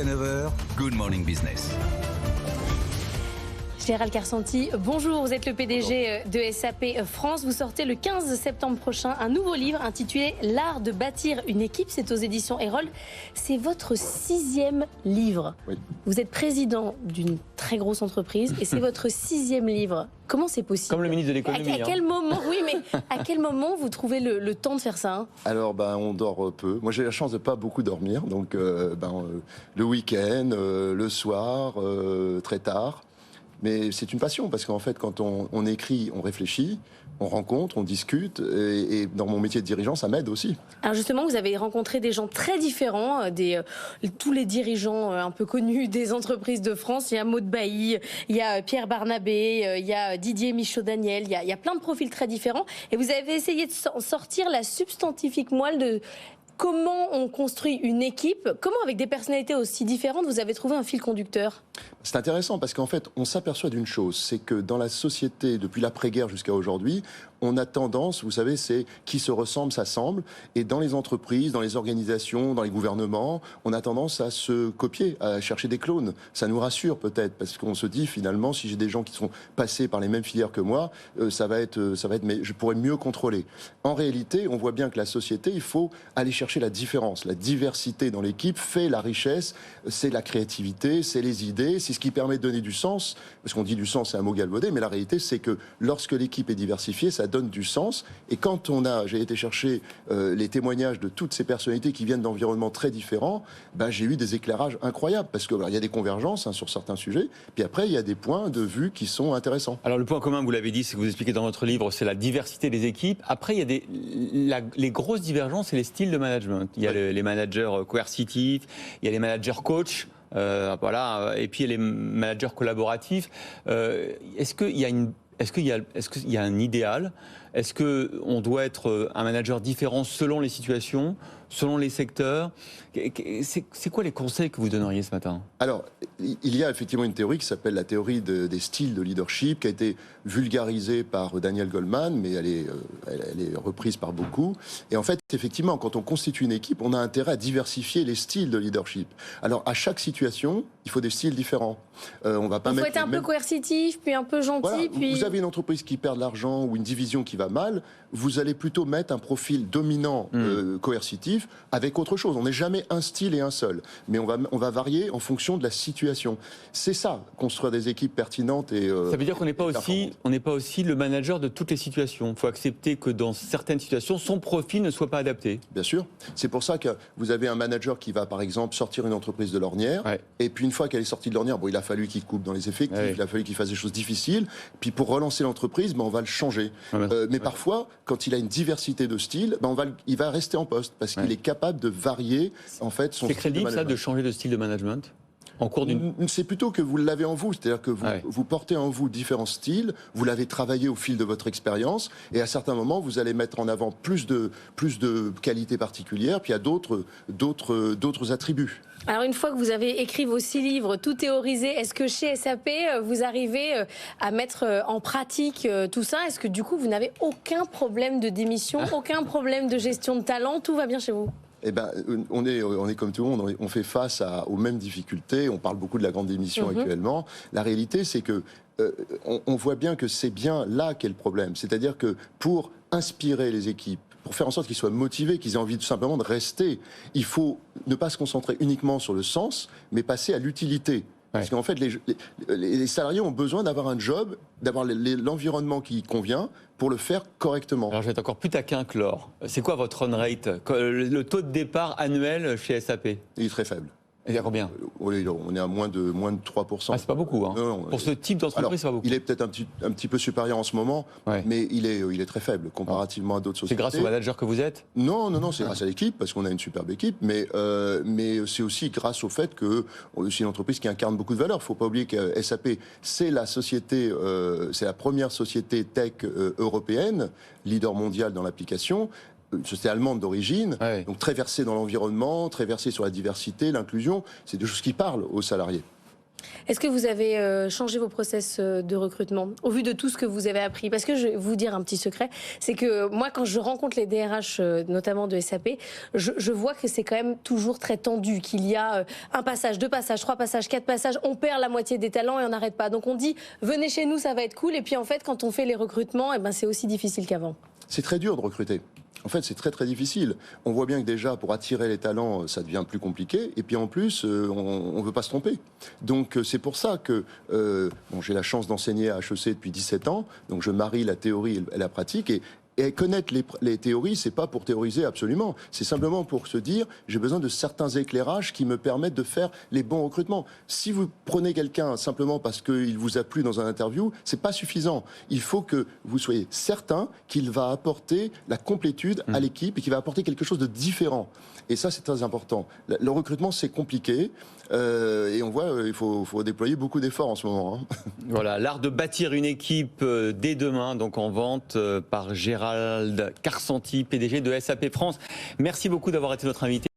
Jusqu'à 9h, Good Morning Business. Gérald Karsanti, bonjour, vous êtes le PDG de SAP France. Vous sortez le 15 septembre prochain un nouveau livre intitulé L'art de bâtir une équipe. C'est aux éditions Erol. C'est votre 6e livre. Oui. Vous êtes président d'une très grosse entreprise et c'est votre 6e livre. Comment c'est possible? Comme le ministre de l'économie. À quel moment, oui, mais à quel moment vous trouvez le temps de faire ça? Alors, on dort peu. Moi, j'ai la chance de pas beaucoup dormir. Donc, le week-end, le soir, très tard. Mais c'est une passion, parce qu'en fait, quand on écrit, on réfléchit, on rencontre, on discute, et dans mon métier de dirigeant, ça m'aide aussi. Alors justement, vous avez rencontré des gens très différents, tous les dirigeants un peu connus des entreprises de France. Il y a Maud Bailly, il y a Pierre Barnabé, il y a Didier Michaud-Daniel, il y a plein de profils très différents. Et vous avez essayé de sortir la substantifique moelle de comment on construit une équipe. Comment, avec des personnalités aussi différentes, vous avez trouvé un fil conducteur? C'est intéressant parce qu'en fait, on s'aperçoit d'une chose, c'est que dans la société, depuis l'après-guerre jusqu'à aujourd'hui, on a tendance, vous savez, c'est qui se ressemble, s'assemble. Et dans les entreprises, dans les organisations, dans les gouvernements, on a tendance à se copier, à chercher des clones. Ça nous rassure peut-être, parce qu'on se dit finalement, si j'ai des gens qui sont passés par les mêmes filières que moi, ça va être, mais je pourrais mieux contrôler. En réalité, on voit bien que la société, il faut aller chercher la différence. La diversité dans l'équipe fait la richesse, c'est la créativité, c'est les idées, c'est ce qui permet de donner du sens. Parce qu'on dit du sens, c'est un mot galvaudé, mais la réalité, c'est que lorsque l'équipe est diversifiée, ça donne du sens. Et quand j'ai été chercher les témoignages de toutes ces personnalités qui viennent d'environnements très différents, j'ai eu des éclairages incroyables. Parce qu'il y a des convergences sur certains sujets, puis après, il y a des points de vue qui sont intéressants. Alors le point commun, vous l'avez dit, c'est que vous expliquez dans votre livre, c'est la diversité des équipes. Après, il y a les grosses divergences, c'est les styles de management. Il y a les managers coercitifs, il y a les managers coach. Voilà, et puis il y a les managers collaboratifs. Est-ce qu'il y a un idéal? Est-ce qu'on doit être un manager différent selon les situations, selon les secteurs? C'est quoi les conseils que vous donneriez ce matin? Alors, il y a effectivement une théorie qui s'appelle la théorie des styles de leadership, qui a été vulgarisée par Daniel Goleman, mais elle est reprise par beaucoup. Et en fait, effectivement, quand on constitue une équipe, on a intérêt à diversifier les styles de leadership. Alors, à chaque situation, il faut des styles différents. On va pas il faut être un peu coercitif, puis un peu gentil. Voilà, puis... Vous avez une entreprise qui perd de l'argent ou une division qui va mal, vous allez plutôt mettre un profil dominant coercitif avec autre chose. On n'est jamais un style et un seul, mais on va varier en fonction de la situation. C'est ça, construire des équipes pertinentes et ça veut dire qu'on n'est pas aussi le manager de toutes les situations. Il faut accepter que dans certaines situations, son profil ne soit pas adapté. Bien sûr. C'est pour ça que vous avez un manager qui va, par exemple, sortir une entreprise de l'ornière, et puis une fois qu'elle est sortie de l'ornière, il a fallu qu'il coupe dans les effectifs, il a fallu qu'il fasse des choses difficiles, puis pour relancer l'entreprise, on va le changer. Mais parfois, quand il a une diversité de styles, il va rester en poste, parce qu'il est capable de varier en fait son style de management. C'est crédible ça, de changer de style de management en cours d'une... C'est plutôt que vous l'avez en vous, c'est-à-dire que vous portez en vous différents styles, vous l'avez travaillé au fil de votre expérience, et à certains moments, vous allez mettre en avant plus de qualités particulières, puis il y a d'autres attributs. Alors une fois que vous avez écrit vos 6 livres, tout théorisé, est-ce que chez SAP, vous arrivez à mettre en pratique tout ça? Est-ce que du coup, vous n'avez aucun problème de démission, aucun problème de gestion de talent, tout va bien chez vous? On est comme tout le monde, on fait face aux mêmes difficultés, on parle beaucoup de la grande démission actuellement. La réalité, c'est que on voit bien que c'est bien là qu'est le problème. C'est-à-dire que pour inspirer les équipes, pour faire en sorte qu'ils soient motivés, qu'ils aient envie tout simplement de rester, il faut ne pas se concentrer uniquement sur le sens, mais passer à l'utilité. Parce qu'en fait, les salariés ont besoin d'avoir un job, d'avoir l'environnement qui convient pour le faire correctement. Alors je vais être encore plus taquin que Laure. C'est quoi votre run rate, le taux de départ annuel chez SAP? Il est très faible. Il y a combien? On est à moins de 3%. C'est pas beaucoup. Hein. Non, pour ce type d'entreprise, c'est pas beaucoup. Il est peut-être un petit peu supérieur en ce moment, mais il est très faible comparativement à d'autres sociétés. C'est grâce au manager que vous êtes? Non, c'est grâce à l'équipe, parce qu'on a une superbe équipe, mais c'est aussi grâce au fait que c'est une entreprise qui incarne beaucoup de valeurs. Il ne faut pas oublier que SAP, c'est la première société tech européenne, leader mondial dans l'application. Une société allemande d'origine, donc très versée dans l'environnement, très versée sur la diversité, l'inclusion, c'est des choses qui parlent aux salariés. Est-ce que vous avez changé vos process de recrutement au vu de tout ce que vous avez appris? Parce que je vais vous dire un petit secret, c'est que moi, quand je rencontre les DRH, notamment de SAP, je vois que c'est quand même toujours très tendu, qu'il y a un passage, 2 passages, 3 passages, 4 passages, on perd la moitié des talents et on n'arrête pas. Donc on dit, venez chez nous, ça va être cool. Et puis en fait, quand on fait les recrutements, eh ben, c'est aussi difficile qu'avant. C'est très dur de recruter. En fait, c'est très très difficile. On voit bien que déjà, pour attirer les talents, ça devient plus compliqué. Et puis en plus, on ne veut pas se tromper. Donc c'est pour ça que j'ai la chance d'enseigner à HEC depuis 17 ans. Donc je marie la théorie et la pratique. Et connaître les théories, c'est pas pour théoriser absolument. C'est simplement pour se dire, j'ai besoin de certains éclairages qui me permettent de faire les bons recrutements. Si vous prenez quelqu'un simplement parce qu'il vous a plu dans un interview, c'est pas suffisant. Il faut que vous soyez certain qu'il va apporter la complétude à l'équipe et qu'il va apporter quelque chose de différent. Et ça, c'est très important. Le recrutement, c'est compliqué. Et on voit, il faut déployer beaucoup d'efforts en ce moment. Hein. Voilà, l'art de bâtir une équipe dès demain, donc en vente par Gérald Karsanti, PDG de SAP France. Merci beaucoup d'avoir été notre invité.